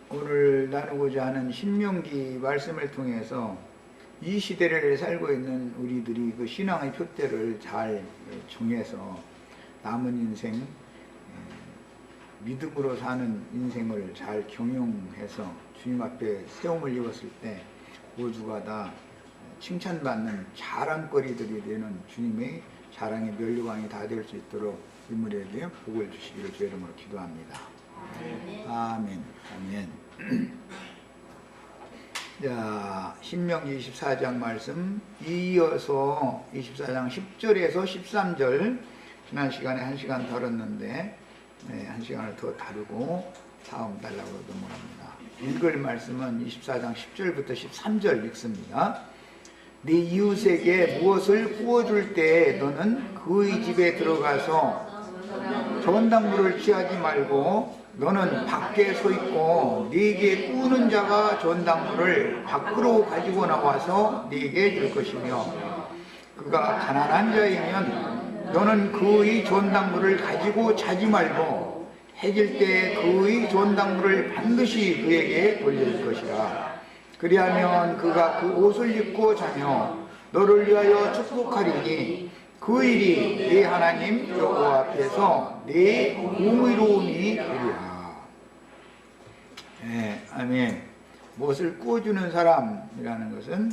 오늘 나누고자 하는 신명기 말씀을 통해서 이 시대를 살고 있는 우리들이 그 신앙의 표대를 잘 정해서 남은 인생, 믿음으로 사는 인생을 잘 경영해서 주님 앞에 세움을 입었을 때 모두가 다 칭찬받는 자랑거리들이 되는 주님의 자랑의 면류관이 다 될 수 있도록 인물에게 복을 주시기를 주 이름으로 기도합니다. 아멘. 아멘. 자, 신명기 24장 말씀 이어서 24장 10절에서 13절 지난 시간에 1시간 다뤘는데 1시간을 더 다루고 다음 달락으로 넘어갑니다. 읽을 말씀은 24장 10절부터 13절 읽습니다. 네 이웃에게 무엇을 구워줄 때 너는 그의 집에 들어가서 전당물을 취하지 말고 너는 밖에 서 있고 네게 구우는 자가 전당물을 밖으로 가지고 나와서 네게 줄 것이며 그가 가난한 자이면 너는 그의 전당물을 가지고 자지 말고 해질 때 그의 전당물을 반드시 그에게 돌릴 것이라. 그리하면 그가 그 옷을 입고 자며 너를 위하여 축복하리니 그 일이 네 하나님 여호와 앞에서 네 공의로움이 되리라. 아멘. 무엇을 구워주는 사람이라는 것은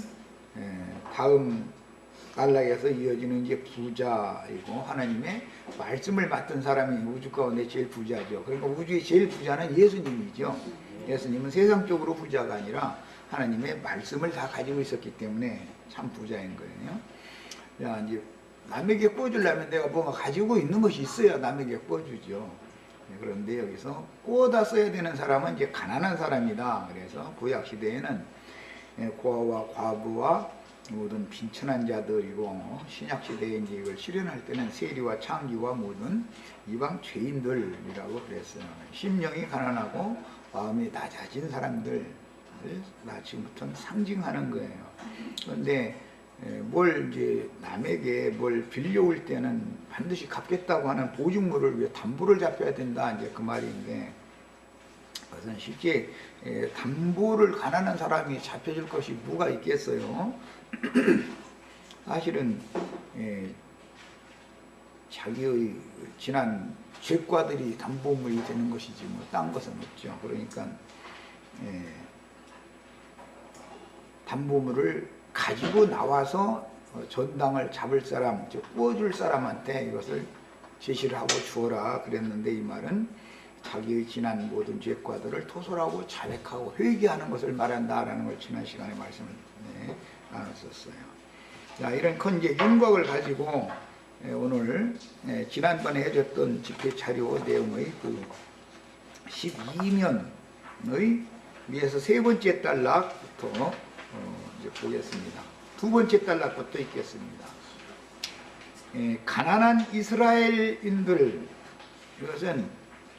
다음 단락에서 이어지는 이제 부자이고 하나님의 말씀을 맡은 사람이 우주 가운데 제일 부자죠. 그러니까 우주의 제일 부자는 예수님이죠. 예수님은 세상적으로 부자가 아니라 하나님의 말씀을 다 가지고 있었기 때문에 참 부자인 거예요. 자, 이제 남에게 구워주려면 내가 뭔가 가지고 있는 것이 있어야 남에게 구워주죠. 그런데 여기서 구워다 써야 되는 사람은 이제 가난한 사람이다. 그래서 구약 시대에는 고아와 과부와 모든 빈천한 자들이고 신약 시대에 이제 이걸 실현할 때는 세리와 창기와 모든 이방 죄인들이라고 그랬어요. 심령이 가난하고 마음이 낮아진 사람들 나 지금부터는 상징하는 거예요. 그런데 뭘 이제 남에게 뭘 빌려올 때는 반드시 갚겠다고 하는 보증물을 위해 담보를 잡혀야 된다. 이제 그 말인데 그것은 실제 담보를 가난한 사람이 잡혀줄 것이 뭐가 있겠어요? 사실은 자기의 지난 죄과들이 담보물이 되는 것이지 뭐 딴 것은 없죠. 그러니까 담보물을 가지고 나와서 전당을 잡을 사람, 즉 구워줄 사람한테 이것을 제시를 하고 주어라 그랬는데 이 말은 자기의 지난 모든 죄과들을 토설하고 자백하고 회개하는 것을 말한다라는 걸 지난 시간에 말씀을 나눴었어요. 자, 이런 큰 이제 윤곽을 가지고 오늘 지난번에 해줬던 집회 자료 내용의 그 12면의 위에서 세 번째 단락부터 이제 보겠습니다. 두 번째 단락부터 읽겠습니다. 가난한 이스라엘인들, 이것은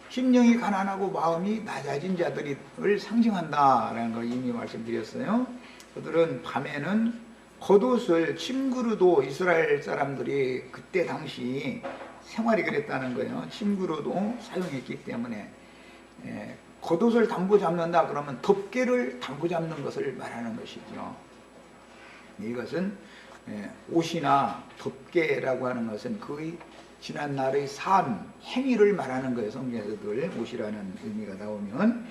심령이 가난하고 마음이 낮아진 자들을 상징한다라는 걸 이미 말씀드렸어요. 그들은 밤에는 겉옷을 침구로도 이스라엘 사람들이 그때 당시 생활이 그랬다는 거예요. 침구로도 사용했기 때문에 겉옷을 담보 잡는다 그러면 덮개를 담보 잡는 것을 말하는 것이죠. 이것은 옷이나 덮개라고 하는 것은 거의 지난날의 삶, 행위를 말하는 거예요. 성경에서들 옷이라는 의미가 나오면.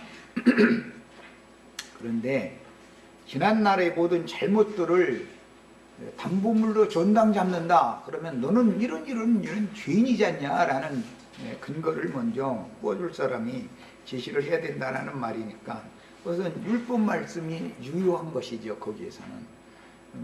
그런데 지난날의 모든 잘못들을 담보물로 전당 잡는다 그러면 너는 이런 죄인이지 않냐라는 근거를 먼저 구워줄 사람이 제시를 해야 된다는 말이니까 그것은 율법 말씀이 유효한 것이죠. 거기에서는.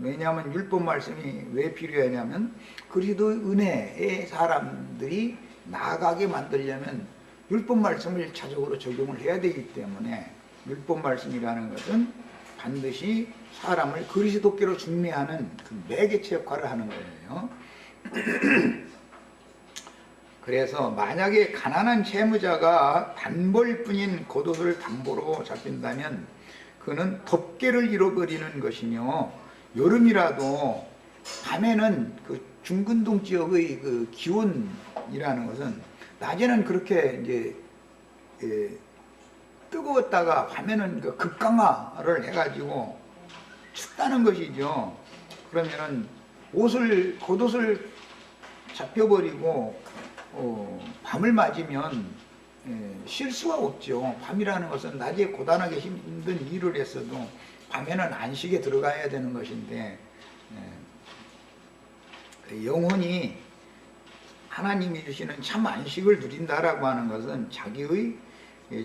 왜냐하면 율법 말씀이 왜 필요하냐면 그리스도의 은혜에 사람들이 나아가게 만들려면 율법 말씀을 자적으로 적용을 해야 되기 때문에 율법 말씀이라는 것은 반드시 사람을 그리스도께로 중매하는 그 매개체 역할을 하는 거예요. 그래서 만약에 가난한 채무자가 단벌뿐인 겉옷을 담보로 잡힌다면 그는 덮개를 잃어버리는 것이며 여름이라도 밤에는 그 중근동 지역의 그 기온이라는 것은 낮에는 그렇게 이제 뜨거웠다가 밤에는 그 극강화를 해가지고 춥다는 것이죠. 그러면은 겉옷을 잡혀버리고 밤을 맞으면 쉴 수가 없죠. 밤이라는 것은 낮에 고단하게 힘든 일을 했어도 밤에는 안식에 들어가야 되는 것인데, 영혼이 하나님이 주시는 참 안식을 누린다라고 하는 것은 자기의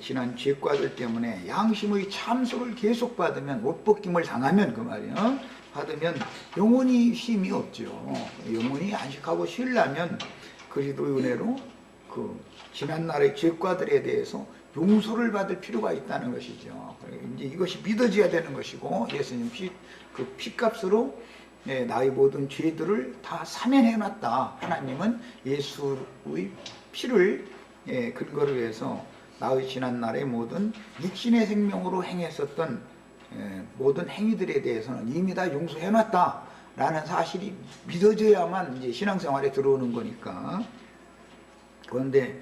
지난 죄과들 때문에 양심의 참소를 계속 받으면, 못벗김을 당하면, 그 말이에요, 받으면 영혼이 힘이 없죠. 영혼이 안식하고 쉬려면 그리스도의 은혜로 그 지난날의 죄과들에 대해서 용서를 받을 필요가 있다는 것이죠. 이제 이것이 믿어져야 되는 것이고, 예수님 그 피값으로 나의 모든 죄들을 다 사면해놨다. 하나님은 예수의 피를 근거로 해서 나의 지난날의 모든 육신의 생명으로 행했었던 모든 행위들에 대해서는 이미 다 용서해놨다 라는 사실이 믿어져야만 이제 신앙생활에 들어오는 거니까. 그런데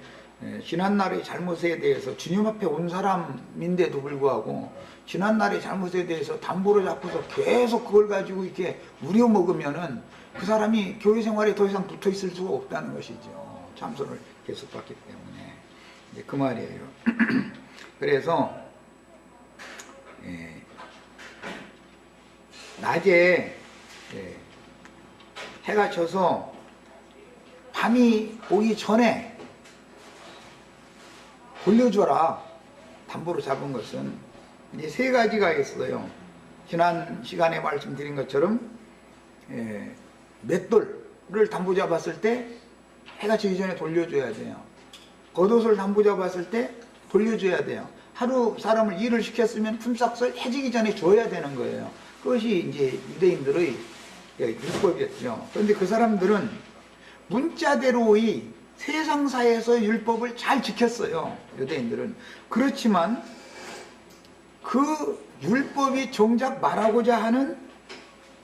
지난날의 잘못에 대해서 주님 앞에 온 사람인데도 불구하고 지난날의 잘못에 대해서 담보로 잡고서 계속 그걸 가지고 이렇게 우려먹으면은 그 사람이 교회 생활에 더 이상 붙어 있을 수가 없다는 것이죠. 참선을 계속 받기 때문에. 이제 그 말이에요. 그래서 낮에 해가 져서 밤이 오기 전에 돌려줘라. 담보로 잡은 것은 이제 세 가지가 있어요. 지난 시간에 말씀드린 것처럼 맷돌을 담보 잡았을 때 해가 지기 전에 돌려줘야 돼요. 겉옷을 담보 잡았을 때 돌려줘야 돼요. 하루 사람을 일을 시켰으면 품삯을 해지기 전에 줘야 되는 거예요. 그것이 이제 유대인들의 율법이었죠. 그런데 그 사람들은 문자대로의 세상사에서 율법을 잘 지켰어요. 유대인들은. 그렇지만 그 율법이 정작 말하고자 하는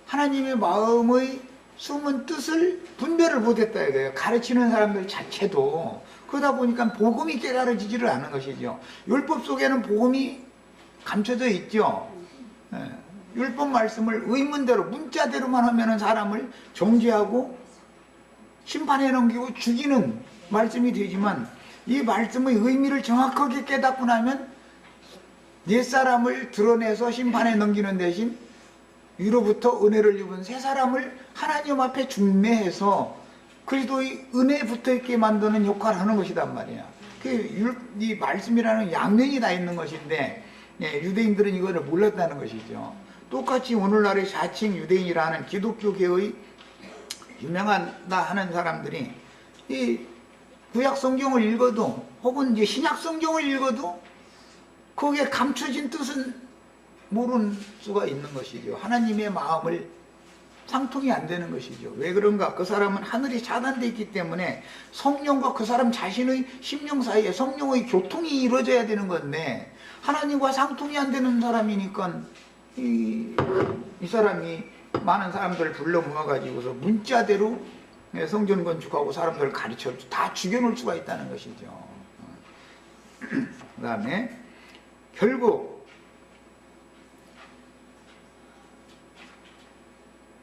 하나님의 마음의 숨은 뜻을 분별을 못했다 이거예요. 가르치는 사람들 자체도. 그러다 보니까 복음이 깨달아지지를 않은 것이죠. 율법 속에는 복음이 감춰져 있죠. 율법 말씀을 의문대로 문자대로만 하면은 사람을 정죄하고 심판해 넘기고 죽이는 말씀이 되지만, 이 말씀의 의미를 정확하게 깨닫고 나면 옛사람을 드러내서 심판해 넘기는 대신 위로부터 은혜를 입은 새 사람을 하나님 앞에 중매해서 그리스도의 은혜에 붙어있게 만드는 역할을 하는 것이단 말이야. 이 말씀이라는 양면이 다 있는 것인데 유대인들은 이거를 몰랐다는 것이죠. 똑같이 오늘날의 자칭 유대인이라는 기독교계의 유명하다 하는 사람들이 이 구약 성경을 읽어도 혹은 이제 신약 성경을 읽어도 거기에 감춰진 뜻은 모르는 수가 있는 것이죠. 하나님의 마음을 상통이 안 되는 것이죠. 왜 그런가? 그 사람은 하늘이 차단되어 있기 때문에 성령과 그 사람 자신의 심령 사이에 성령의 교통이 이루어져야 되는 건데, 하나님과 상통이 안 되는 사람이니까 이 사람이 많은 사람들을 불러 모아가지고서 문자대로 성전 건축하고 사람들을 가르쳐 다 죽여놓을 수가 있다는 것이죠. 그 다음에 결국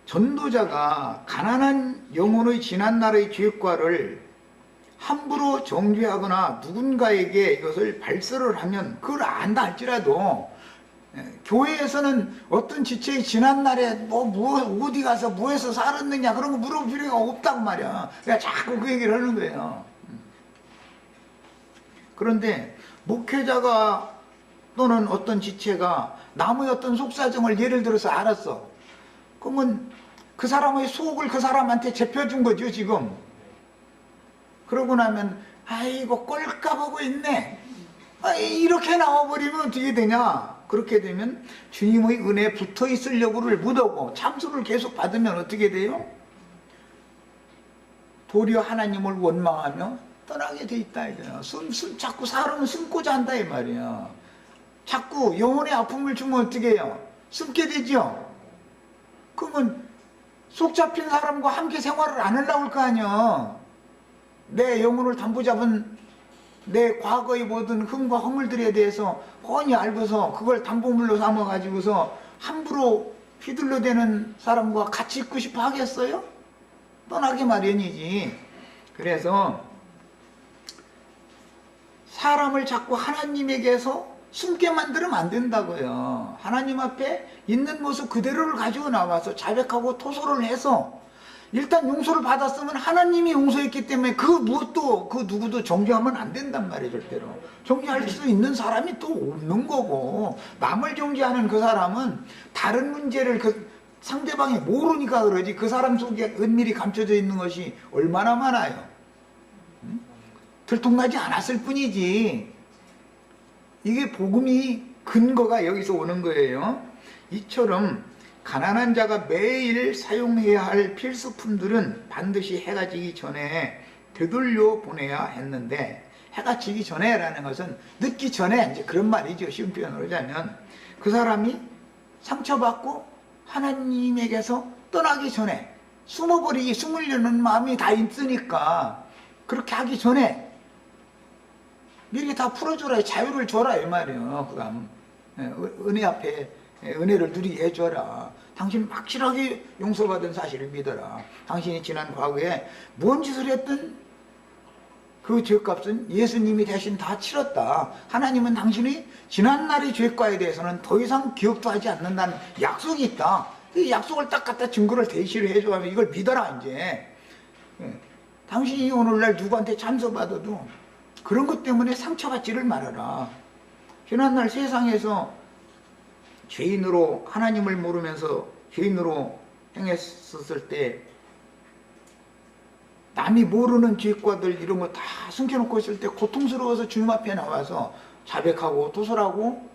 전도자가 가난한 영혼의 지난날의 죄과를 함부로 정죄하거나 누군가에게 이것을 발설을 하면, 그걸 안다 할지라도 교회에서는 어떤 지체의 지난날에 어디 가서 뭐해서 살았느냐 그런 거 물어볼 필요가 없다고 말이야. 그러니까 자꾸 그 얘기를 하는 거예요. 그런데 목회자가 또는 어떤 지체가 남의 어떤 속사정을 예를 들어서 알았어. 그러면 그 사람의 속을 그 사람한테 제펴준 거죠 지금. 그러고 나면 아이고 꼴까보고 있네, 이렇게 나와버리면 어떻게 되냐. 그렇게 되면 주님의 은혜에 붙어있을 여부를 묻어고 참수를 계속 받으면 어떻게 돼요? 도리어 하나님을 원망하며 떠나게 돼 있다 이거야. 자꾸 사람은 숨고자 한다 이 말이야. 자꾸 영혼의 아픔을 주면 어떻게 해요? 숨게 되죠. 그러면 속 잡힌 사람과 함께 생활을 안 하려고 할 거 아니야. 내 영혼을 담보 잡은 내 과거의 모든 흠과 허물들에 대해서 뻔히 알고서 그걸 담보물로 삼아가지고서 함부로 휘둘러대는 사람과 같이 있고 싶어 하겠어요? 떠나기 마련이지. 그래서 사람을 자꾸 하나님에게서 숨게 만들면 안 된다고요. 하나님 앞에 있는 모습 그대로를 가지고 나와서 자백하고 토소를 해서 일단 용서를 받았으면 하나님이 용서했기 때문에 그 무엇도 그 누구도 정죄하면 안 된단 말이에요. 절대로 정죄할 수 있는 사람이 또 없는 거고, 남을 정죄하는 그 사람은 다른 문제를 그 상대방이 모르니까 그러지, 그 사람 속에 은밀히 감춰져 있는 것이 얼마나 많아요. 들통나지 않았을 뿐이지. 이게 복음이 근거가 여기서 오는 거예요. 이처럼 가난한 자가 매일 사용해야 할 필수품들은 반드시 해가 지기 전에 되돌려 보내야 했는데, 해가 지기 전에라는 것은 늦기 전에, 이제 그런 말이죠. 쉬운 표현으로 하자면 그 사람이 상처받고 하나님에게서 떠나기 전에 숨으려는 마음이 다 있으니까 그렇게 하기 전에 미리 다 풀어줘라, 자유를 줘라 이 말이에요. 그 다음 은혜 앞에 은혜를 누리게 해줘라. 당신 확실하게 용서받은 사실을 믿어라. 당신이 지난 과거에 뭔 짓을 했든 그 죄값은 예수님이 대신 다 치렀다. 하나님은 당신이 지난날의 죄과에 대해서는 더 이상 기억도 하지 않는다는 약속이 있다. 그 약속을 딱 갖다 증거를 대시를 해줘가면 이걸 믿어라. 이제 당신이 오늘날 누구한테 참소받아도 그런 것 때문에 상처받지를 말아라. 지난날 세상에서 죄인으로, 하나님을 모르면서 죄인으로 행했었을 때 남이 모르는 죄과들 이런 거 다 숨겨놓고 있을 때 고통스러워서 주님 앞에 나와서 자백하고 도설하고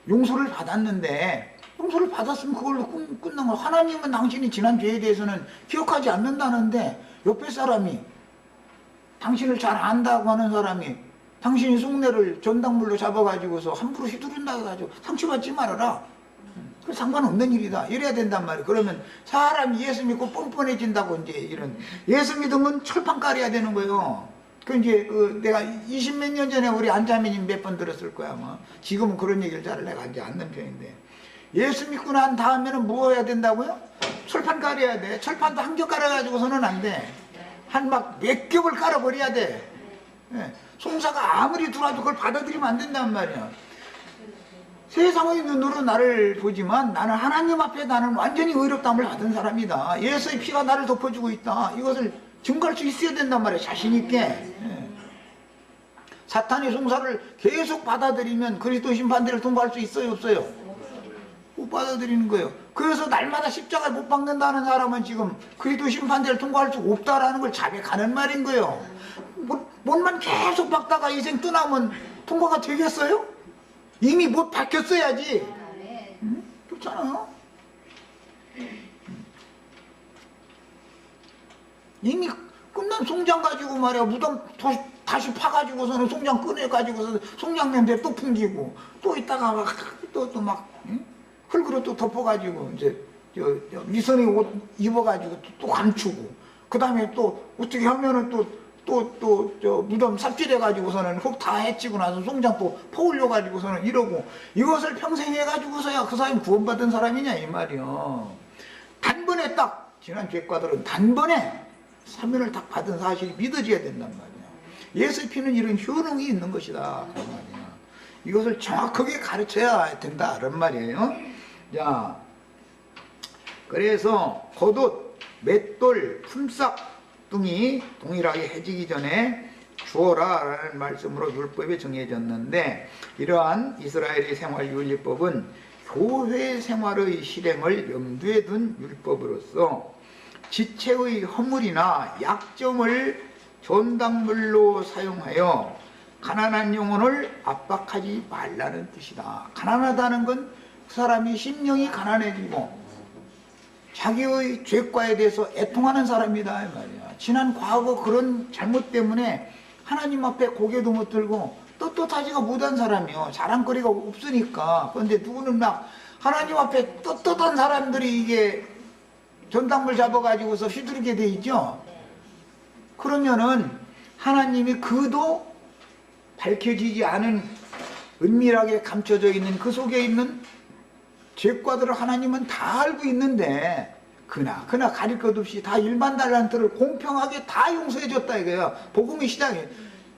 용서를 받았는데, 용서를 받았으면 그걸로 끝난 거. 하나님은 당신이 지난 죄에 대해서는 기억하지 않는다는데, 옆에 사람이, 당신을 잘 안다고 하는 사람이 당신이 속내를 전당물로 잡아가지고서 함부로 휘두른다 해가지고 상처받지 말아라. 그 상관없는 일이다. 이래야 된단 말이에요. 그러면 사람이 예수 믿고 뻔뻔해진다고, 이제 이런, 예수 믿으면 철판 깔아야 되는 거예요. 그 이제 내가 20몇 년 전에 우리 안자매님 몇 번 들었을 거야 아마. 지금은 그런 얘기를 잘 내가 하지 않는 편인데, 예수 믿고 난 다음에는 뭐 해야 된다고요? 철판 깔아야 돼. 철판도 한 겹 깔아가지고서는 안 돼. 한 막 몇 겹을 깔아버려야 돼. 예. 송사가 아무리 들어와도 그걸 받아들이면 안 된단 말이야. 세상의 눈으로 나를 보지만 나는 하나님 앞에 나는 완전히 의롭다함을 받은 사람이다. 예수의 피가 나를 덮어주고 있다. 이것을 증거할 수 있어야 된단 말이야. 자신 있게. 예. 사탄의 송사를 계속 받아들이면 그리스도 심판대를 통과할 수 있어요, 없어요? 못 받아들이는 거예요. 그래서 날마다 십자가를 못 박는다는 사람은 지금 그리스도 심판대를 통과할 수 없다라는 걸 자백하는 말인 거예요. 못만 계속 박다가 인생 떠나면 통과가 되겠어요? 이미 못 박혔어야지. 응? 그렇잖아요. 이미 끝난 송장 가지고 말이야, 무덤 다시 파가지고서는 송장 꺼내가지고서 송장 냄새 또 풍기고, 또 있다가 막 또 막 흙으로 또 덮어가지고 이제 미선이 옷 입어가지고 또 감추고, 그 다음에 또 어떻게 하면은 또 무덤 삽질해가지고서는 흙 다 해치고 나서 송장 또 퍼올려가지고서는 이러고, 이것을 평생 해가지고서야 그 사람이 구원받은 사람이냐 이 말이요. 단번에 딱 지난 죄과들은 단번에 사면을 딱 받은 사실이 믿어져야 된단 말이야. 예수의 피는 이런 효능이 있는 것이다 그런 말이야. 이것을 정확하게 가르쳐야 된다 그런 말이에요. 자, 그래서 겉옷, 맷돌, 품삯 등이 동일하게 해지기 전에 주어라 라는 말씀으로 율법에 정해졌는데, 이러한 이스라엘의 생활윤리법은 교회 생활의 실행을 염두에 둔 율법으로서 지체의 허물이나 약점을 전당물로 사용하여 가난한 영혼을 압박하지 말라는 뜻이다. 가난하다는 건 그 사람이 심령이 가난해지고 자기의 죄과에 대해서 애통하는 사람이다 이 말이야. 지난 과거 그런 잘못 때문에 하나님 앞에 고개도 못 들고 떳떳하지가 못한 사람이요. 자랑거리가 없으니까. 그런데 누구는 막 하나님 앞에 떳떳한 사람들이 이게 전당물 잡아가지고서 휘두르게 돼 있죠. 그러면은 하나님이 그도 밝혀지지 않은 은밀하게 감춰져 있는 그 속에 있는 죄과들을 하나님은 다 알고 있는데 그나 가릴 것 없이 다 1만 달란트를 공평하게 다 용서해 줬다 이거예요. 복음의 시작에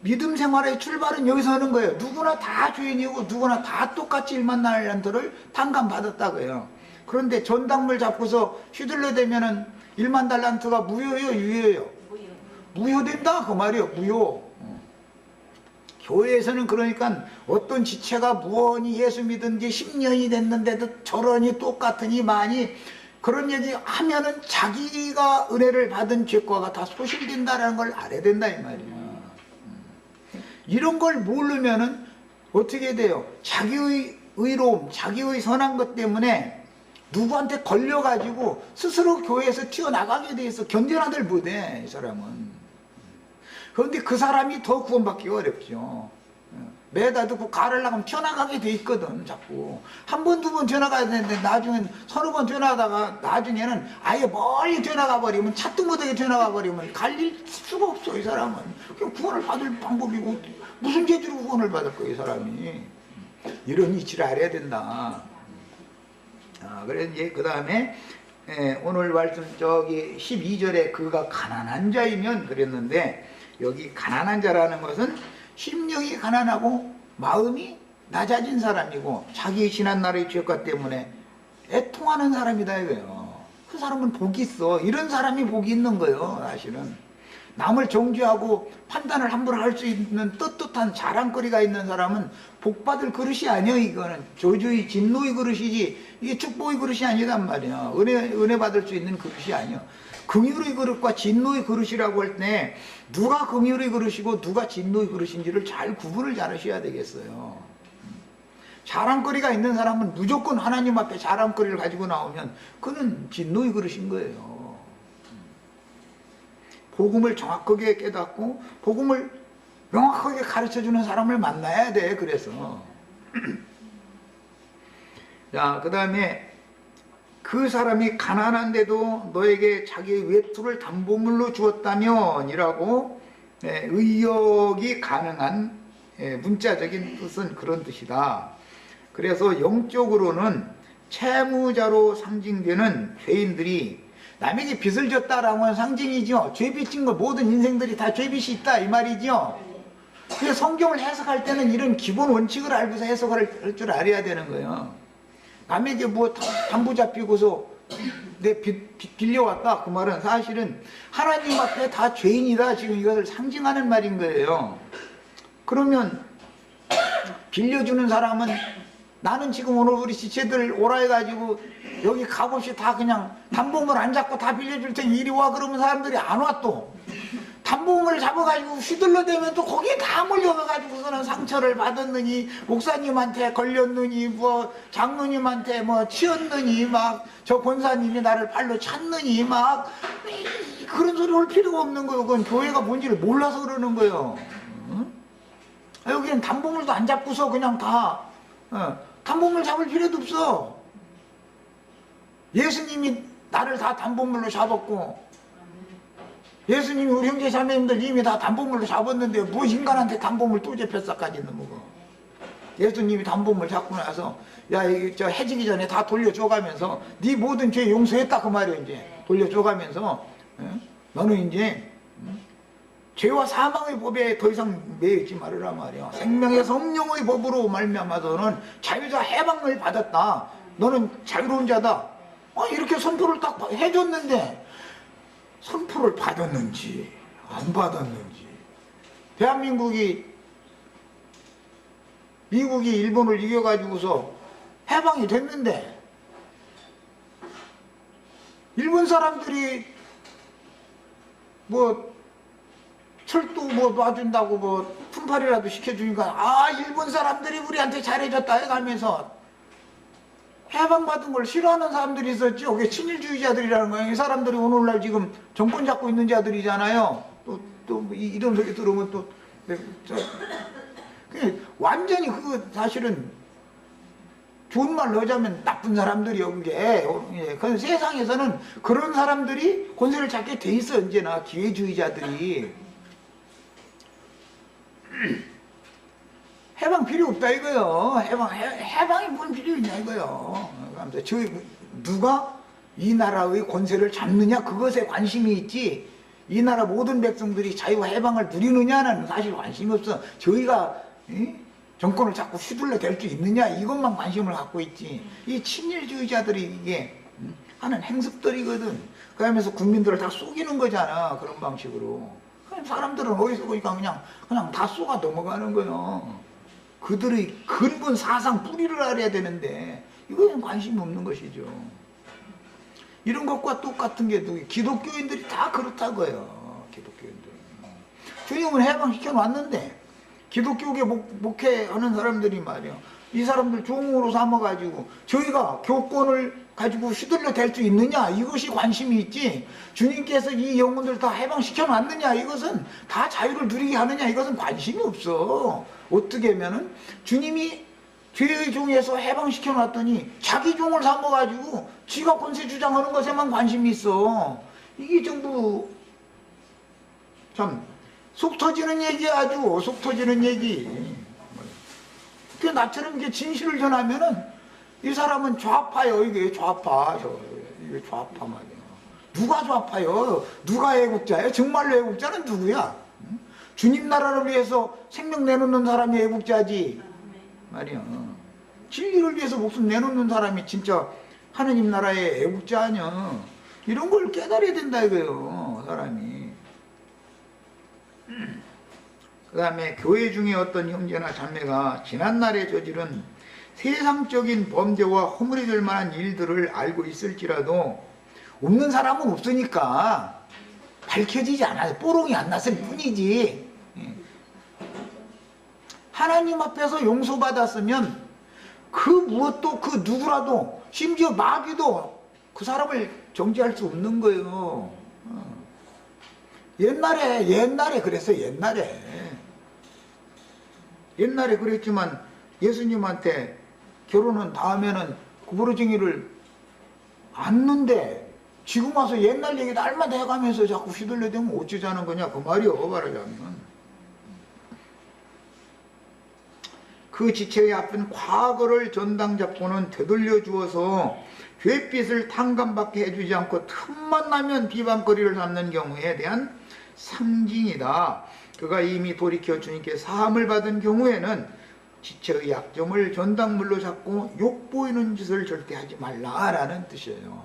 믿음 생활의 출발은 여기서 하는 거예요. 누구나 다 죄인이고 누구나 다 똑같이 1만 달란트를 탕감받았다고요. 그런데 전당물 잡고서 휘둘러대면은 1만 달란트가 무효예요, 유효예요? 무효된다 그 말이에요. 무효. 교회에서는 그러니까 어떤 지체가 무언이 예수 믿은 지 10년이 됐는데도 저러니 똑같으니 많이 그런 얘기 하면은 자기가 은혜를 받은 죄과가 다 소실된다라는 걸 알아야 된다 이 말이야. 이런 걸 모르면은 어떻게 돼요? 자기의 의로움, 자기의 선한 것 때문에 누구한테 걸려가지고 스스로 교회에서 튀어나가게 돼 있어. 견뎌나들 못해 이 사람은. 그런데 그 사람이 더 구원받기 어렵죠. 매다 듣고 가를 나가면 튀어나가게 돼 있거든. 자꾸 한 번, 두 번 튀어나가야 되는데 나중엔 서너 번 튀어나가다가 나중에는 아예 멀리 튀어나가 버리면 찾도 못하게 튀어나가 버리면 갈릴 수가 없어 이 사람은. 그냥 구원을 받을 방법이고 무슨 죄지로 구원을 받을 거야 이 사람이. 이런 이치를 알아야 된다. 그래서 이제 그 다음에 오늘 말씀 저기 12절에 그가 가난한 자이면 그랬는데 여기 가난한 자라는 것은 심령이 가난하고 마음이 낮아진 사람이고 자기의 지난날의 죄과 때문에 애통하는 사람이다 이거예요. 그 사람은 복이 있어. 이런 사람이 복이 있는 거예요. 사실은 남을 정죄하고 판단을 함부로 할 수 있는 떳떳한 자랑거리가 있는 사람은 복받을 그릇이 아니야. 이거는 저주의 진노의 그릇이지 이게 축복의 그릇이 아니란 말이야. 은혜 받을 수 있는 그릇이 아니야. 긍휼의 그릇과 진노의 그릇이라고 할 때 누가 긍휼의 그릇이고 누가 진노의 그릇인지를 잘 구분을 잘 하셔야 되겠어요. 자랑거리가 있는 사람은 무조건 하나님 앞에 자랑거리를 가지고 나오면 그는 진노의 그릇인 거예요. 복음을 정확하게 깨닫고 복음을 명확하게 가르쳐주는 사람을 만나야 돼. 그래서 자, 그 다음에 그 사람이 가난한데도 너에게 자기의 외투를 담보물로 주었다면 이라고 의역이 가능한 문자적인 뜻은 그런 뜻이다. 그래서 영적으로는 채무자로 상징되는 죄인들이 남에게 빚을 졌다라고 하는 상징이죠. 죄 빚진 거 모든 인생들이 다 죄빚이 있다 이 말이죠. 그래서 성경을 해석할 때는 이런 기본 원칙을 알고서 해석을 할 줄 알아야 되는 거예요. 남에게 뭐 담보 잡히고서 내 빚 빌려왔다 그 말은 사실은 하나님 앞에 다 죄인이다 지금 이것을 상징하는 말인 거예요. 그러면 빌려주는 사람은 나는 지금 오늘 우리 지체들 오라 해가지고 여기 값없이 다 그냥 담보물 안 잡고 다 빌려줄 테니 이리 와 그러면 사람들이 안 와. 또 담보물 잡아가지고 휘둘러대면 또 거기에 다 몰려가가지고서는 상처를 받았느니 목사님한테 걸렸느니 뭐 장로님한테 뭐 치였느니 막 저 권사님이 나를 발로 찼느니 막 그런 소리 올 필요가 없는 거예요. 그건 교회가 뭔지를 몰라서 그러는 거예요. 응? 여기는 담보물도 안 잡고서 그냥 다 담보물 잡을 필요도 없어. 예수님이 나를 다 담보물로 잡았고 예수님이 우리 형제 자매님들 이미 다 담보물로 잡았는데 뭐 인간한테 담보물 또 잡혔어까지 있는 거고. 예수님이 담보물 잡고 나서 야 이게 저 해지기 전에 다 돌려줘가면서 네 모든 죄 용서했다 그 말이에요. 이제 돌려줘가면서 너는 이제 죄와 사망의 법에 더 이상 매여있지 말으라 말이야. 생명의 성령의 법으로 말미암아서는 자유자 해방을 받았다. 너는 자유로운 자다. 이렇게 선포를 딱 해줬는데 선포를 받았는지 안 받았는지. 대한민국이 미국이 일본을 이겨가지고서 해방이 됐는데 일본 사람들이 뭐 철도 뭐 놔준다고 뭐 품팔이라도 시켜주니까 일본 사람들이 우리한테 잘해줬다 해가면서 해방받은 걸 싫어하는 사람들이 있었죠. 그게 친일주의자들이라는 거예요. 이 사람들이 오늘날 지금 정권 잡고 있는 자들이잖아요. 또 이런 소리 들으면 또 완전히 그거 사실은 좋은 말로 하자면 나쁜 사람들이요. 그게 그 세상에서는 그런 사람들이 권세를 잡게 돼 있어. 언제나 기회주의자들이. 해방 필요 없다 이거요. 해방이 뭔 필요 있냐 이거요. 그러니까 누가 이 나라의 권세를 잡느냐 그것에 관심이 있지, 이 나라 모든 백성들이 자유 해방을 누리느냐는 사실 관심이 없어. 저희가 정권을 자꾸 휘둘러 댈 수 있느냐 이것만 관심을 갖고 있지. 이 친일주의자들이 이게 하는 행습들이거든. 그러면서 국민들을 다 속이는 거잖아, 그런 방식으로. 그럼 사람들은 어디서 보니까 그냥 다 속아 넘어가는 거요. 그들의 근본 사상 뿌리를 알아야 되는데 이거는 관심이 없는 것이죠. 이런 것과 똑같은 게 기독교인들이 다 그렇다고요. 기독교인들. 주님은 해방시켜 놨는데 기독교계 목회하는 사람들이 말이야, 이 사람들 종으로 삼아가지고 저희가 교권을 가지고 휘둘러 댈 수 있느냐 이것이 관심이 있지, 주님께서 이 영혼들 다 해방시켜 놨느냐, 이것은 다 자유를 누리게 하느냐, 이것은 관심이 없어. 어떻게 하면은 주님이 죄의 종에서 해방시켜 놨더니 자기 종을 삼아가지고 지가 권세 주장하는 것에만 관심이 있어. 이게 전부 참 속 터지는 얘기, 아주 속 터지는 얘기. 그 나처럼 이게 진실을 전하면은 이 사람은 좌파요. 이게 좌파. 이게 좌파 말이야. 누가 좌파요? 누가 애국자예요? 정말로 애국자는 누구야? 주님 나라를 위해서 생명 내놓는 사람이 애국자지 말이야. 진리를 위해서 목숨 내놓는 사람이 진짜 하느님 나라의 애국자 아니야. 이런 걸 깨달아야 된다 이거예요, 사람이. 그 다음에 교회 중에 어떤 형제나 자매가 지난날에 저지른 세상적인 범죄와 허물이 될 만한 일들을 알고 있을지라도 없는 사람은 없으니까 밝혀지지 않아요. 뽀롱이 안 났을 뿐이지. 하나님 앞에서 용서받았으면 그 무엇도 그 누구라도 심지어 마귀도 그 사람을 정죄할 수 없는 거예요. 옛날에 그랬어요. 옛날에 그랬지만 예수님한테 결혼은 다음에는 구부러지기를 않는데 지금 와서 옛날 얘기 날마다 해가면서 자꾸 휘둘려대면 어쩌자는 거냐 그 말이요, 말하자면. 그 지체의 아픈 과거를 전당 잡고는 되돌려 주어서 죄빛을 탕감받게 해주지 않고 틈만 나면 비방거리를 삼는 경우에 대한 상징이다. 그가 이미 돌이켜 주님께 사함을 받은 경우에는 지체의 약점을 전당물로 잡고 욕보이는 짓을 절대 하지 말라라는 뜻이에요.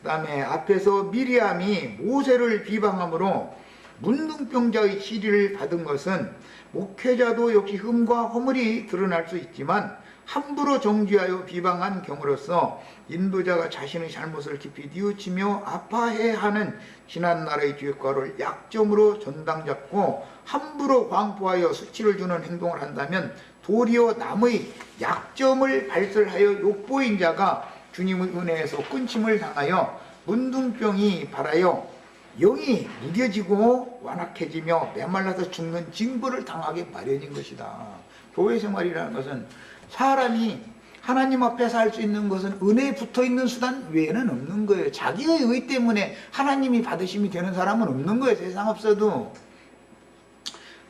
그 다음에 앞에서 미리암이 모세를 비방함으로 문둥병자의 시리를 받은 것은 목회자도 역시 흠과 허물이 드러날 수 있지만 함부로 정죄하여 비방한 경우로서 인도자가 자신의 잘못을 깊이 뉘우치며 아파해하는 지난날의 죄과를 약점으로 전당 잡고 함부로 광포하여 수치를 주는 행동을 한다면 도리어 남의 약점을 발설하여 욕보인 자가 주님의 은혜에서 끊침을 당하여 문둥병이 발하여 영이 무뎌지고 완악해지며 메말라서 죽는 징벌을 당하게 마련인 것이다. 교회 생활이라는 것은 사람이 하나님 앞에서 할 수 있는 것은 은혜에 붙어있는 수단 외에는 없는 거예요. 자기의 의 때문에 하나님이 받으심이 되는 사람은 없는 거예요. 세상 없어도.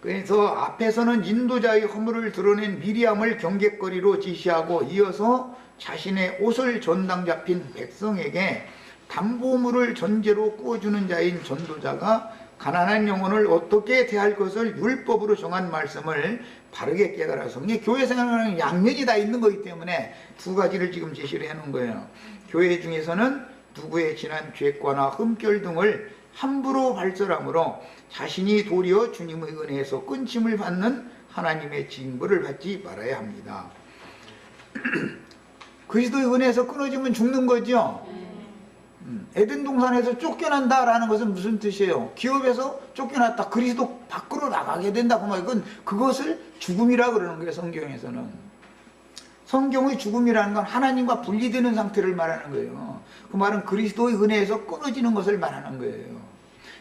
그래서 앞에서는 인도자의 허물을 드러낸 미리암을 경계거리로 지시하고 이어서 자신의 옷을 전당 잡힌 백성에게 담보물을 전제로 꾸어주는 자인 전도자가 가난한 영혼을 어떻게 대할 것을 율법으로 정한 말씀을 바르게 깨달아서, 이게 교회 생활은 양면이 다 있는 거기 때문에 두 가지를 지금 제시를 해놓은 거예요. 교회 중에서는 누구의 지난 죄과나 흠결 등을 함부로 발설함으로 자신이 도리어 주님의 은혜에서 끊침을 받는 하나님의 징벌을 받지 말아야 합니다. 그리스도의 은혜에서 끊어지면 죽는 거죠. 에덴 동산에서 쫓겨난다라는 것은 무슨 뜻이에요? 기업에서 쫓겨났다, 그리스도 밖으로 나가게 된다, 그 말. 그것을 죽음이라 그러는 거예요, 성경에서는. 성경의 죽음이라는 건 하나님과 분리되는 상태를 말하는 거예요. 그 말은 그리스도의 은혜에서 끊어지는 것을 말하는 거예요.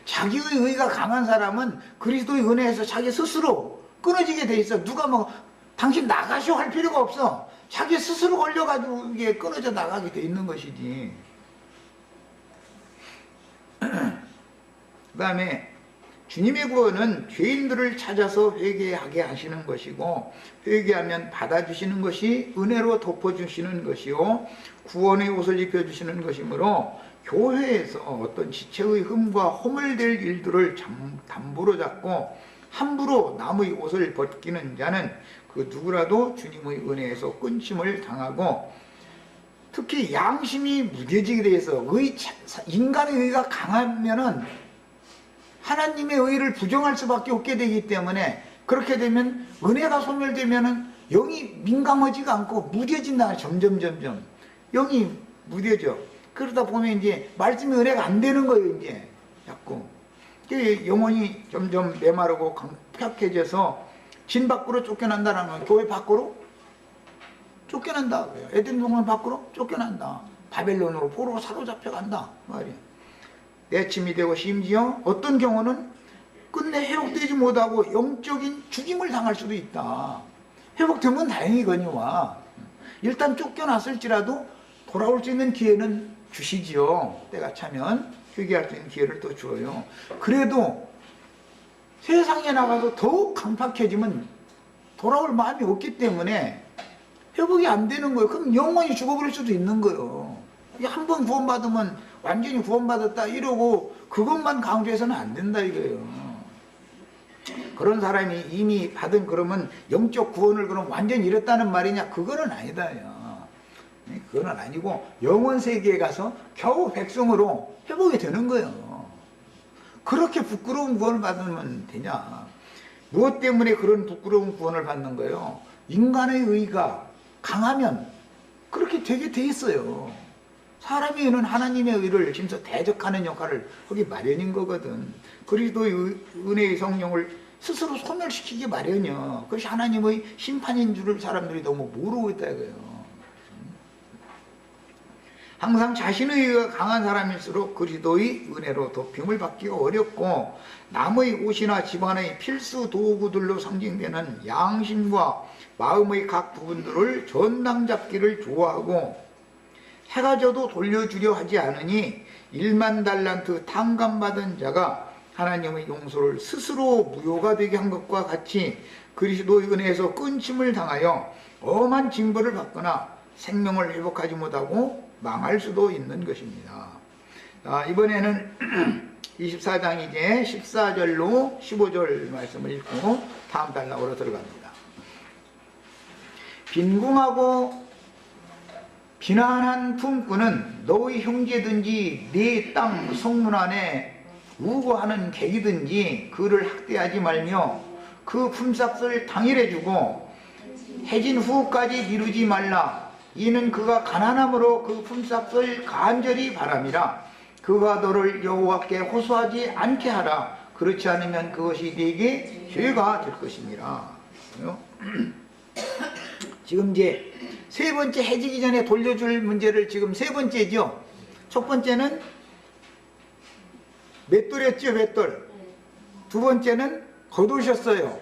자기의 의가 강한 사람은 그리스도의 은혜에서 자기 스스로 끊어지게 돼 있어. 누가 당신 나가시오 할 필요가 없어. 자기 스스로 걸려가지고 이게 끊어져 나가게 돼 있는 것이지. 그 다음에 주님의 구원은 죄인들을 찾아서 회개하게 하시는 것이고, 회개하면 받아주시는 것이 은혜로 덮어주시는 것이요 구원의 옷을 입혀주시는 것이므로, 교회에서 어떤 지체의 흠과 허물될 일들을 담보로 잡고 함부로 남의 옷을 벗기는 자는 그 누구라도 주님의 은혜에서 끊심을 당하고, 특히 양심이 무뎌지게 돼서 인간의 의가 강하면은 하나님의 의를 부정할 수밖에 없게 되기 때문에, 그렇게 되면 은혜가 소멸되면은 영이 민감하지가 않고 무뎌진다. 점점 영이 무뎌져. 그러다 보면 이제 말씀의 은혜가 안 되는 거예요. 이제 자꾸 영혼이 점점 메마르고 강팍해져서 진 밖으로 쫓겨난다는 건, 교회 밖으로 쫓겨난다. 에덴 동산 밖으로 쫓겨난다. 바벨론으로 포로로 사로잡혀간다 말이야. 내침이 되고, 심지어 어떤 경우는 끝내 회복되지 못하고 영적인 죽임을 당할 수도 있다. 회복되면 다행이거니와 일단 쫓겨났을지라도 돌아올 수 있는 기회는 주시지요. 때가 차면 회개할 수 있는 기회를 또 주어요. 그래도 세상에 나가서 더욱 강팍해지면 돌아올 마음이 없기 때문에 회복이 안 되는 거예요. 그럼 영원히 죽어버릴 수도 있는 거예요. 한 번 구원받으면 완전히 구원받았다 이러고 그것만 강조해서는 안 된다 이거예요. 그런 사람이 이미 받은, 그러면 영적 구원을 그럼 완전히 잃었다는 말이냐? 그거는 아니다요. 그거는 아니고 영원 세계에 가서 겨우 백성으로 회복이 되는 거예요. 그렇게 부끄러운 구원을 받으면 되냐? 무엇 때문에 그런 부끄러운 구원을 받는 거예요? 인간의 의가 강하면 그렇게 되게 돼 있어요. 사람이 있는 하나님의 의를 진짜 대적하는 역할을 하기 마련인 거거든. 그리스도의 은혜의 성령을 스스로 소멸시키기 마련이요. 그것이 하나님의 심판인 줄을 사람들이 너무 모르고 있다 이거예요. 항상 자신의 의가 강한 사람일수록 그리스도의 은혜로 덮임을 받기가 어렵고, 남의 옷이나 집안의 필수 도구들로 상징되는 양심과 마음의 각 부분들을 전당 잡기를 좋아하고, 해가 져도 돌려주려 하지 않으니 1만 달란트 탕감받은 자가 하나님의 용서를 스스로 무효가 되게 한 것과 같이 그리스도의 은혜에서 끊심을 당하여 엄한 징벌을 받거나 생명을 회복하지 못하고 망할 수도 있는 것입니다. 이번에는 24장 이제 14절로 15절 말씀을 읽고 다음 단락으로 들어갑니다. 빈궁하고 비난한 품꾼은 너의 형제든지 네 땅 성문 안에 우고하는 객이든지 그를 학대하지 말며 그 품삯을 당일에 주고 해진 후까지 미루지 말라. 이는 그가 가난함으로 그 품삯을 간절히 바람이라. 그가 너를 여호와께 호소하지 않게 하라. 그렇지 않으면 그것이 네게 죄가 될 것이니라. 지금 이제 세 번째, 해지기 전에 돌려줄 문제를 지금 세 번째죠. 첫 번째는 맷돌이었죠, 맷돌. 두 번째는 겉옷이었어요.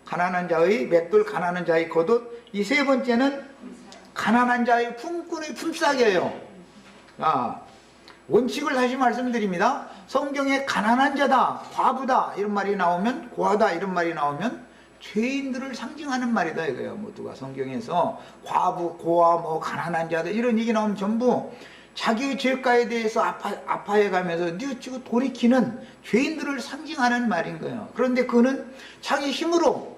가난한 자의 맷돌, 가난한 자의 겉옷. 이 세 번째는 가난한 자의 품꾼의 품삯이에요. 원칙을 다시 말씀드립니다. 성경에 가난한 자다, 과부다 이런 말이 나오면, 고하다 이런 말이 나오면 죄인들을 상징하는 말이다 이거예요. 뭐 누가 성경에서 과부, 고아, 뭐 가난한 자들 이런 얘기 나오면 전부 자기의 죄가에 대해서 아파해가면서 뉘우치고 돌이키는 죄인들을 상징하는 말인 거예요. 그런데 그는 자기 힘으로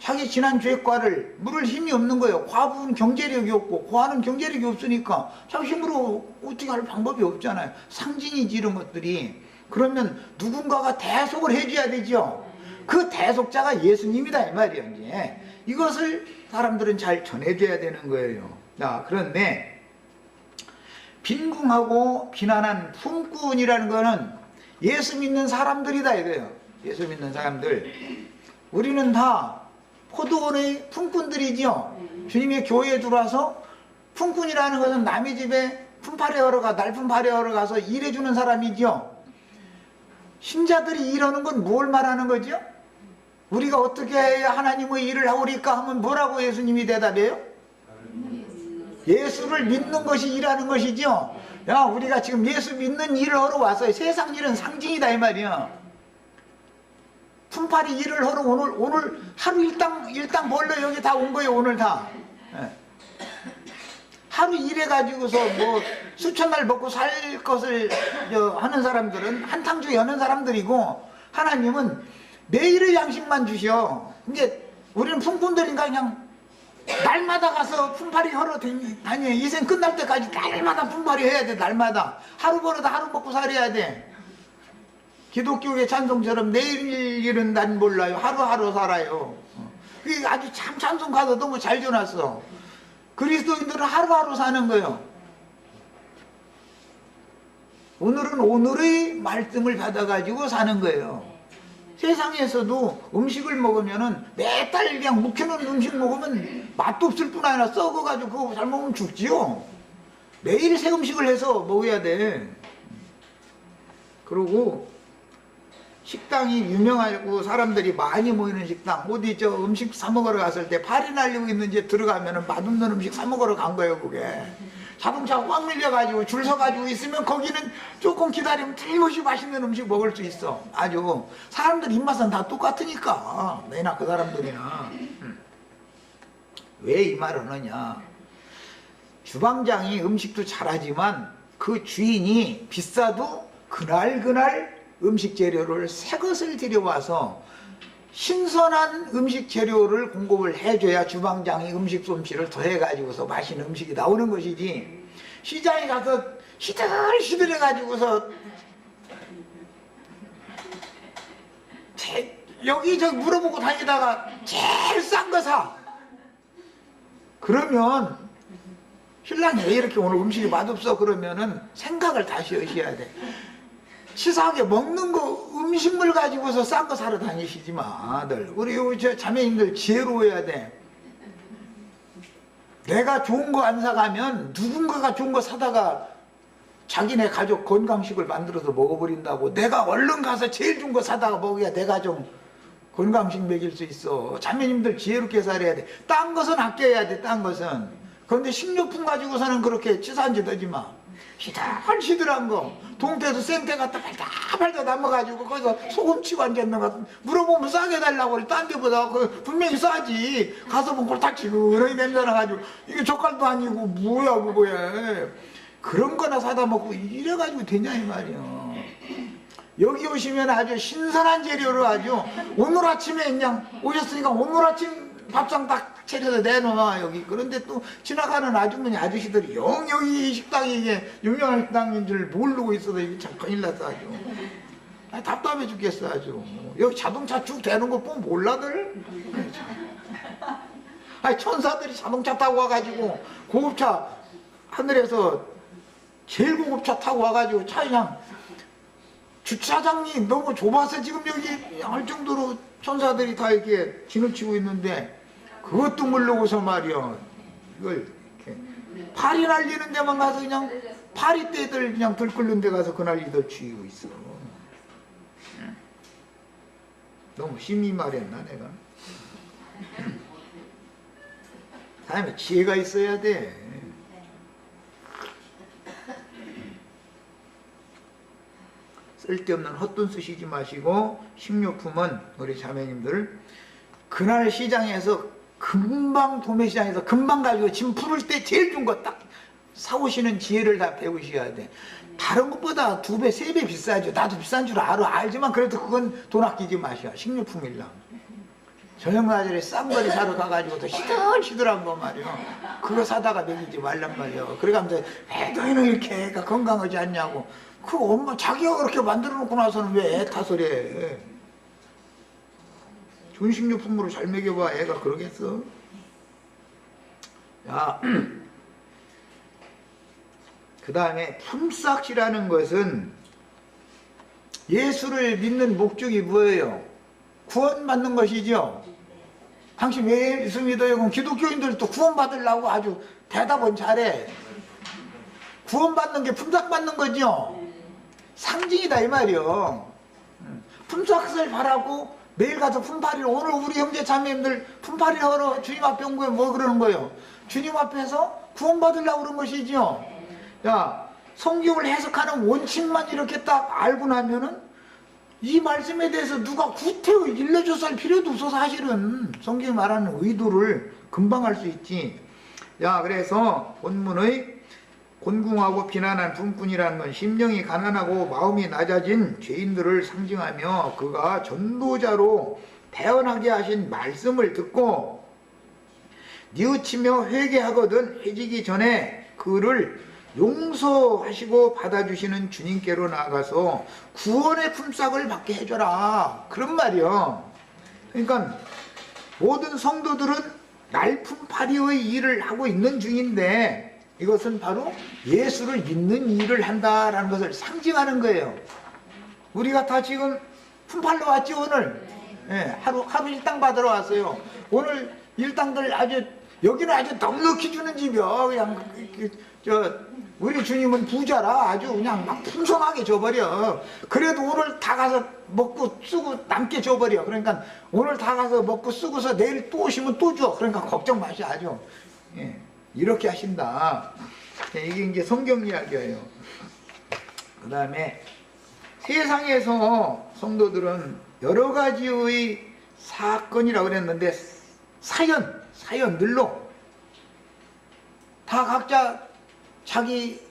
자기 지난 죄과를 물을 힘이 없는 거예요. 과부는 경제력이 없고 고아는 경제력이 없으니까 자기 힘으로 어떻게 할 방법이 없잖아요. 상징이지 이런 것들이. 그러면 누군가가 대속을 해줘야 되죠. 그 대속자가 예수님이다 이 말이에요. 이제 이것을 사람들은 잘 전해줘야 되는 거예요. 그런데 빈궁하고 비난한 품꾼이라는 거는 예수 믿는 사람들이다 이거예요. 예수 믿는 사람들. 우리는 다 포도원의 품꾼들이죠. 주님의 교회에 들어와서, 품꾼이라는 것은 남의 집에 날품팔이하러 가서 일해주는 사람이죠. 신자들이 일하는 건 뭘 말하는 거죠? 우리가 어떻게 해야 하나님의 일을 하오리까 하면 뭐라고 예수님이 대답해요? 예수를 믿는 것이 일하는 것이죠. 우리가 지금 예수 믿는 일을 하러 왔어요. 세상 일은 상징이다 이 말이야. 품팔이 일을 하러 오늘 하루 일당 벌러 여기 다 온 거예요. 오늘 다. 예. 하루 일해가지고서 뭐 수천 날 먹고 살 것을 하는 사람들은 한탕주 여는 사람들이고, 하나님은 매일의 양식만 주셔. 이제 우리는 품꾼들인가 그냥 날마다 가서 품팔이 하러 다녀. 인생 끝날 때까지 날마다 품팔이 해야 돼. 날마다 하루 벌어도 하루 먹고 살아야 돼. 기독교의 찬송처럼 내일 일은 난 몰라요. 하루하루 살아요. 그게 아주 참 찬송 가서 너무 잘 전했어. 그리스도인들은 하루하루 사는 거예요. 오늘은 오늘의 말씀을 받아가지고 사는 거예요. 세상에서도 음식을 먹으면은 매달 그냥 묵혀놓은 음식 먹으면 맛도 없을 뿐 아니라 썩어가지고 그거 잘 먹으면 죽지요. 매일 새 음식을 해서 먹어야 돼. 그리고 식당이 유명하고 사람들이 많이 모이는 식당, 어디 저 음식 사 먹으러 갔을 때 팔이 날리고 있는지 들어가면은 맛없는 음식 사 먹으러 간 거예요. 그게 자동차 꽉 밀려가지고 줄 서가지고 있으면 거기는 조금 기다리면 틀림없이 맛있는 음식 먹을 수 있어. 아주 사람들 입맛은 다 똑같으니까, 내나 그 사람들이나. 왜 이 말을 하느냐, 주방장이 음식도 잘하지만 그 주인이 비싸도 그날 음식 재료를 새 것을 들여와서 신선한 음식 재료를 공급을 해줘야 주방장이 음식 솜씨를 더해가지고서 맛있는 음식이 나오는 것이지, 시장에 가서 시들시들해가지고서 여기저기 물어보고 다니다가 제일 싼 거 사. 그러면 신랑이 왜 이렇게 오늘 음식이 맛없어? 그러면은 생각을 다시 하셔야 돼. 치사하게 먹는 거 음식물 가지고서 싼 거 사러 다니시지 마들. 우리 저 자매님들 지혜로워야 돼. 내가 좋은 거 안 사가면 누군가가 좋은 거 사다가 자기네 가족 건강식을 만들어서 먹어버린다고. 내가 얼른 가서 제일 좋은 거 사다가 먹어야 내가 좀 건강식 먹일 수 있어. 자매님들 지혜롭게 살아야 돼. 딴 것은 아껴야 돼. 딴 것은. 그런데 식료품 가지고서는 그렇게 치사한 짓 하지 마. 시들시들한 거, 동태도 생태 갖다 팔다 남아가지고 거기서 소금 치고 앉았는 것 같은. 물어보면 싸게 달라고 그래. 딴 데보다 분명히 싸지. 가서 보면 골딱 지그러니 냄새 나가지고 이게 젓갈도 아니고 뭐야 그거야. 그런 거나 사다 먹고 이래가지고 되냐 이 말이야. 여기 오시면 아주 신선한 재료로 아주 오늘 아침에 그냥 오셨으니까 오늘 아침 밥상 딱 차려서 내놔 여기. 그런데 또 지나가는 아주머니 아저씨들이 여기 식당이 이게 유명한 식당인 줄 모르고 있어서 이게 참 큰일 났어 아주. 답답해 죽겠어 아주. 여기 자동차 쭉 대는 거 보면 몰라들. 천사들이 자동차 타고 와가지고 고급차 하늘에서 제일 고급차 타고 와가지고 차 그냥 주차장이 너무 좁아서 지금 여기 할 정도로 천사들이 다 이렇게 진을 치고 있는데 그것도 모르고서 말이야. 이걸 이렇게 파리 날리는 데만 가서 그냥 파리떼들 그냥 들끓는 데 가서 그 난리들 치고 있어. 너무 심히 말했나 내가? 사람이 지혜가 있어야 돼. 쓸데없는 헛돈 쓰시지 마시고, 식료품은 우리 자매님들 그날 시장에서 금방, 도매시장에서 금방 가지고 짐 풀을 때 제일 좋은 거 딱 사오시는 지혜를 다 배우셔야 돼. 다른 것보다 2배, 3배 비싸죠. 나도 비싼 줄 알지만 그래도 그건 돈 아끼지 마셔. 식료품이랑 저녁 낮에 싼 거리 사러 가가지고 또 시들시들한 거 말이야. 그거 사다가 먹이지 말란 말이야. 그래가면서 왜 너희는 이렇게 애가 건강하지 않냐고. 그 엄마 자기가 그렇게 만들어 놓고 나서는 왜 애 탓을 해. 좋은 식료품으로 잘 먹여봐. 애가 그러겠어? 야, 그 다음에 품삯이라는 것은 예수를 믿는 목적이 뭐예요? 구원받는 것이죠. 당신 왜 예수 믿어요? 그럼 기독교인들도 구원받으려고 아주 대답은 잘해. 구원받는 게 품삯받는 거죠. 상징이다 이 말이요. 품삯을 바라고 매일 가서 품팔이를, 오늘 우리 형제 자매님들 품팔이 하러 주님 앞에 온 거예요. 뭐 그러는 거예요? 주님 앞에서 구원받으려고 그런 것이죠. 야, 성경을 해석하는 원칙만 이렇게 딱 알고 나면은 이 말씀에 대해서 누가 구태여 일러줘서 할 필요도 없어. 사실은 성경이 말하는 의도를 금방 알 수 있지. 야, 그래서 본문의 곤궁하고 비난한 품꾼이라는 건 심령이 가난하고 마음이 낮아진 죄인들을 상징하며 그가 전도자로 태어나게 하신 말씀을 듣고 뉘우치며 회개하거든 해지기 전에 그를 용서하시고 받아주시는 주님께로 나아가서 구원의 품삯을 받게 해줘라, 그런 말이요. 그러니까 모든 성도들은 날품팔이의 일을 하고 있는 중인데 이것은 바로 예수를 믿는 일을 한다라는 것을 상징하는 거예요. 우리가 다 지금 품팔러 왔지 오늘. 예, 하루 일당 받으러 왔어요. 오늘 일당들 아주 여기는 아주 넉넉히 주는 집이요. 그냥 우리 주님은 부자라 아주 그냥 막 풍성하게 줘버려. 그래도 오늘 다 가서 먹고 쓰고 남게 줘버려. 그러니까 오늘 다 가서 먹고 쓰고서 내일 또 오시면 또 줘. 그러니까 걱정 마시 아주. 예, 이렇게 하신다. 이게 이제 성경 이야기예요. 그 다음에 세상에서 성도들은 여러 가지의 사건이라고 그랬는데 사연들로 다 각자 자기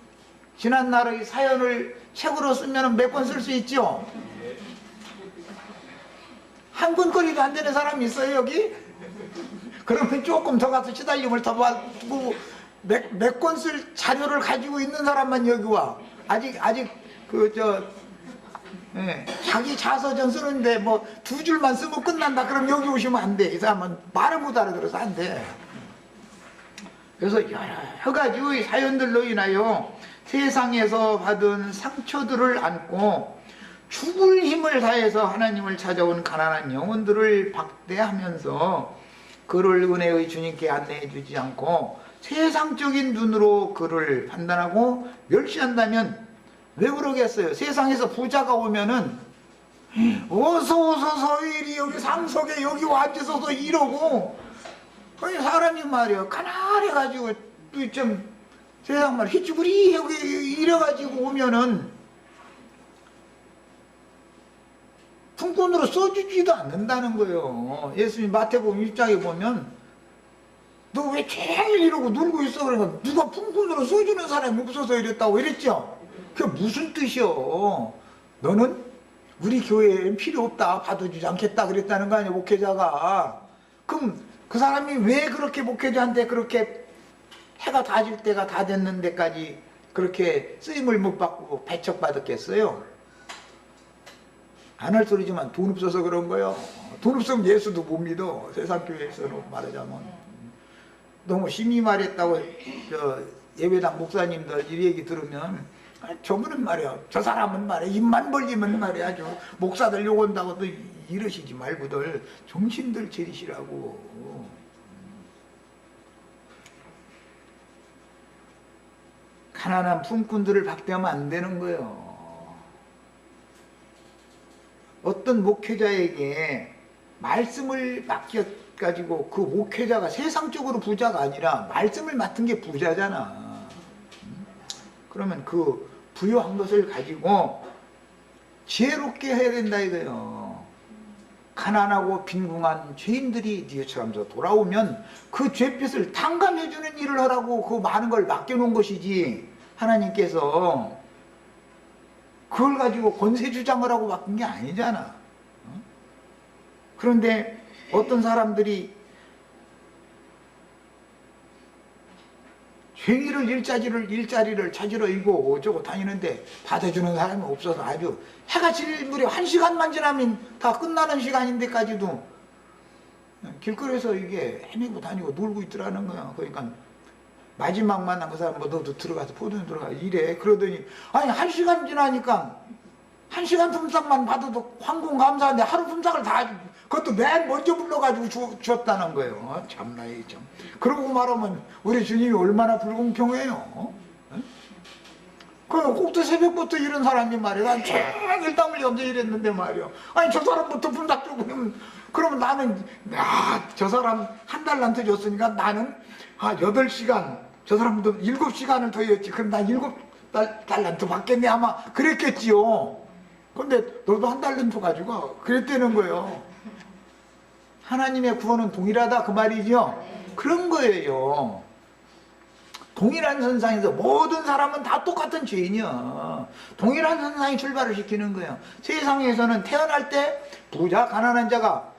지난날의 사연을 책으로 쓰면 몇 권 쓸 수 있죠? 한 권거리도 안 되는 사람이 있어요 여기? 그러면 조금 더 가서 시달림을 더 받고 몇 권 쓸 자료를 가지고 있는 사람만 여기 와. 아직 자기 자서전 쓰는데 뭐 2줄만 쓰고 끝난다 그럼 여기 오시면 안 돼. 이 사람은 말을 못 알아들어서 안 돼. 그래서 여러 가지의 사연들로 인하여 세상에서 받은 상처들을 안고 죽을 힘을 다해서 하나님을 찾아온 가난한 영혼들을 박대하면서 그를 은혜의 주님께 안내해 주지 않고 세상적인 눈으로 그를 판단하고 멸시한다면 왜 그러겠어요? 세상에서 부자가 오면은 어서 오소서 이리 여기 상석에 여기 앉으소서 이러고, 아니 사람이 말이야 가난해가지고 좀 세상 말 희쭈구리 여기 이래가지고 오면은 품꾼으로 써주지도 않는다는 거예요. 예수님 마태복음 6장에 보면 너 왜 제일 이러고 놀고 있어? 그러니까 누가 품꾼으로 써주는 사람이 없어서 이랬다고 이랬죠. 그게 무슨 뜻이요? 너는 우리 교회에 필요 없다, 받아주지 않겠다 그랬다는 거 아니야, 목회자가. 그럼 그 사람이 왜 그렇게 목회자한테 그렇게 해가 다 질 때가 다 됐는 데까지 그렇게 쓰임을 못 받고 배척받았겠어요? 안 할 소리지만 돈 없어서 그런 거예요. 돈 없으면 예수도 못 믿어. 세상 교회에서는 말하자면. 너무 심히 말했다고 예배당 목사님들 이 얘기 들으면 저분은 말이야, 저 사람은 말이야 입만 벌리면 말이야 아주 목사들 욕한다고 또 이러시지 말고들 정신들 차리시라고. 가난한 품꾼들을 박대하면 안 되는 거예요. 어떤 목회자에게 말씀을 맡겨가지고 그 목회자가 세상적으로 부자가 아니라 말씀을 맡은 게 부자잖아. 그러면 그 부여한 것을 가지고 지혜롭게 해야 된다 이거예요. 가난하고 빈궁한 죄인들이 니처럼 돌아오면 그 죄빚을 탕감해주는 일을 하라고 그 많은 걸 맡겨놓은 것이지, 하나님께서 그걸 가지고 권세주장을 하고 맡긴 게 아니잖아. 그런데 어떤 사람들이 쟁의를 일자리를 찾으러 이고 저거 다니는데 받아주는 사람이 없어서 아주 해가 질 무렵 1시간만 지나면 다 끝나는 시간인데까지도 길거리에서 이게 헤매고 다니고 놀고 있더라는 거야. 그러니까 마지막 만난 그 사람 뭐 너도 들어가서 포도는 들어가 이래. 그러더니 아니 1시간 지나니까 1시간 품삯만 받아도 황공감사한데 하루 품삯을 다 그것도 맨 먼저 불러가지고 주었다는 거예요. 참나 이 참. 그러고 말하면 우리 주님이 얼마나 불공평해요. 그 꼭두 새벽부터 이런 사람이 말이야. 난 종일 땀 흘리면서 일했는데 말이야. 아니 저 사람부터 품삯 주고 그러면 나는 저 사람 한 달란트 줬으니까 나는 8시간 저 사람도 7시간을 더 했지. 그럼 나 7달란트 받겠네 아마 그랬겠지요. 근데 너도 한 달러만 가지고 그랬다는 거예요. 하나님의 구원은 동일하다 그 말이죠. 그런 거예요. 동일한 선상에서 모든 사람은 다 똑같은 죄인이야. 동일한 선상에 출발을 시키는 거예요. 세상에서는 태어날 때 부자, 가난한 자가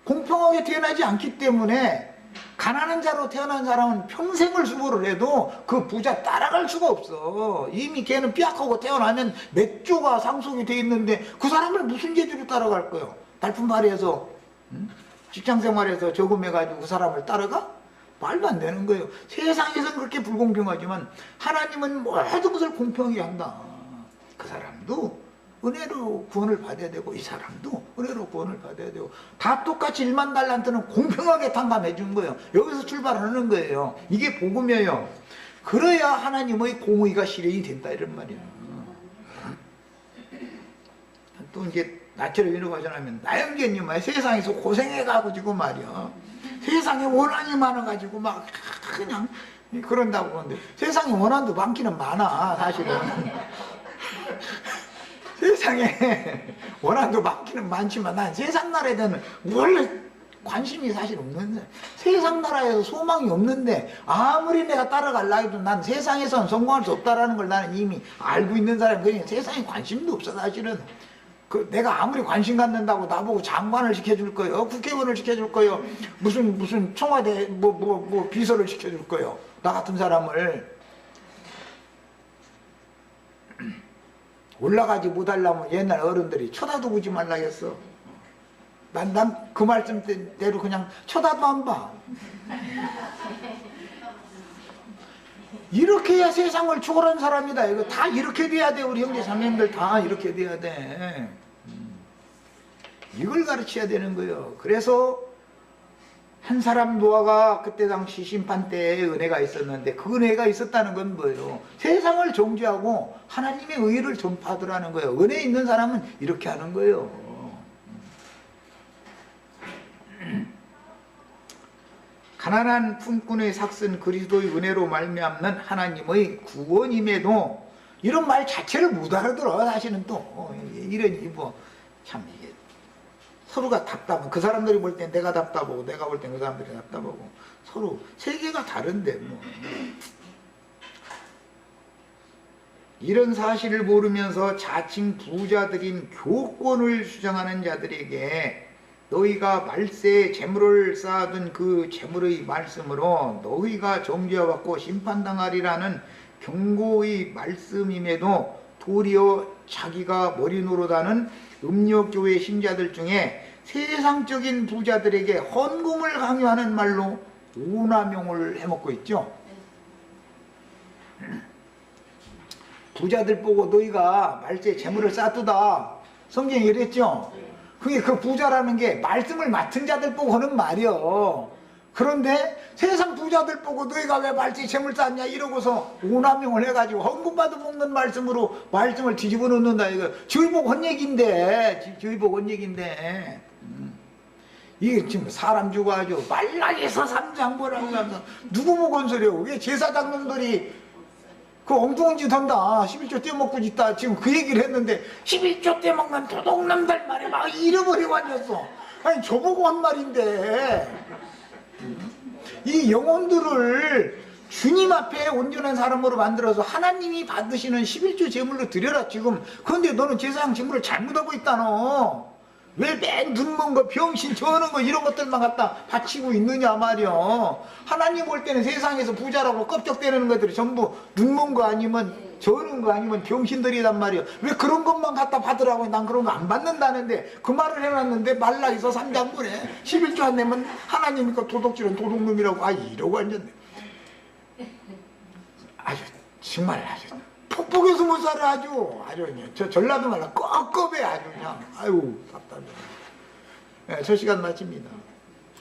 공평하게 태어나지 않기 때문에 가난한 자로 태어난 사람은 평생을 수고를 해도 그 부자 따라갈 수가 없어. 이미 걔는 삐약하고 태어나면 몇 조가 상속이 돼 있는데 그 사람을 무슨 재주로 따라갈 거예요? 달품팔이해서 직장생활에서 저금해가지고 그 사람을 따라가? 말도 안 되는 거예요. 세상에서는 그렇게 불공평하지만 하나님은 모든 것을 공평하게 한다. 그 사람도 은혜로 구원을 받아야 되고 이 사람도 은혜로 구원을 받아야 되고 다 똑같이 1만 달란트는 공평하게 탕감해 준 거예요. 여기서 출발하는 거예요. 이게 복음이에요. 그래야 하나님의 공의가 실현이 된다 이런 말이에요. 또 이제 나처럼 이러고 하자면 나영재님 세상에서 고생해가지고 말이야. 세상에 원한이 많아가지고 막 그냥 그런다고 그러는데 세상에 원한도 많기는 많아 사실은. 세상에 원한도 많기는 많지만 난 세상 나라에 대한 원래 관심이 사실 없는데 세상 나라에서 소망이 없는데 아무리 내가 따라갈라 해도 난 세상에서는 성공할 수 없다라는 걸 나는 이미 알고 있는 사람이 그러니까 세상에 관심도 없어 사실은. 내가 아무리 관심 갖는다고 나보고 장관을 시켜줄 거예요, 국회의원을 시켜줄 거예요, 무슨 청와대 비서를 시켜줄 거예요. 나 같은 사람을 올라가지 못하려면 옛날 어른들이 쳐다도 보지 말라 했어. 난 그 말씀대로 그냥 쳐다도 안 봐. 이렇게 해야 세상을 초월한 사람이다. 이거 다 이렇게 돼야 돼. 우리 형제 자매님들 다 이렇게 돼야 돼. 이걸 가르쳐야 되는 거예요. 그래서 한 사람 노아가 그때 당시 심판 때에 은혜가 있었는데 그 은혜가 있었다는 건 뭐예요? 세상을 정죄하고 하나님의 의를 전파하더라는 거예요. 은혜 있는 사람은 이렇게 하는 거예요. 가난한 품꾼의 삭슨 그리스도의 은혜로 말미암는 하나님의 구원임에도 이런 말 자체를 못 알아들어. 사실은 또 이러니 참 이게 서로가 답답한, 그 사람들이 볼 땐 내가 답답하고 내가 볼 땐 그 사람들이 답답하고 서로 세계가 다른데 이런 사실을 모르면서 자칭 부자들인 교권을 주장하는 자들에게 너희가 말세에 재물을 쌓아둔 그 재물의 말씀으로 너희가 정죄받고 심판당하리라는 경고의 말씀임에도 도리어 자기가 머리 노릇하는 음력교회 신자들 중에 세상적인 부자들에게 헌금을 강요하는 말로 오남용을 해먹고 있죠. 부자들 보고 너희가 말세에 재물을 쌓두다 성경이 이랬죠. 그게 그 부자라는 게 말씀을 맡은 자들 보고 하는 말이요. 그런데 세상 부자들 보고 너희가 왜 말세에 재물 쌓냐 이러고서 오남용을 해가지고 헌금받아 먹는 말씀으로 말씀을 뒤집어 놓는다. 이거 저희 보고 한 얘기인데, 저희 보고 한 얘기인데 이게 지금 사람 주고 아주 말라에서 삼장보라고 하면서 누구 보고 한 소리야. 왜 제사장 놈들이 그 엉뚱한 짓 한다. 11조 떼먹고 있다. 지금 그 얘기를 했는데 11조 떼먹는 도둑놈들 말에 막 잃어버리고 앉았어. 아니 저보고 한 말인데 이 영혼들을 주님 앞에 온전한 사람으로 만들어서 하나님이 받으시는 11조 제물로 드려라 지금. 그런데 너는 제사장 제물을 잘못하고 있다 너. 왜 맨 눈먼 거 병신 저는 거 이런 것들만 갖다 바치고 있느냐 말이야. 하나님 볼 때는 세상에서 부자라고 껍적대는 것들이 전부 눈먼 거 아니면 저는 거 아니면 병신들이란 말이야. 왜 그런 것만 갖다 받으라고. 난 그런 거 안 받는다는데 그 말을 해놨는데 말라에서 삼장군에 11조 안 내면 하나님이니까 도둑질은 도둑놈이라고 이러고 앉았네. 아주 정말 아주 폭폭해서 못 살아. 아주 저 전라도 말로 꺽꺽해 아주 그냥. 아유 답답해. 네, 저 시간 마칩니다.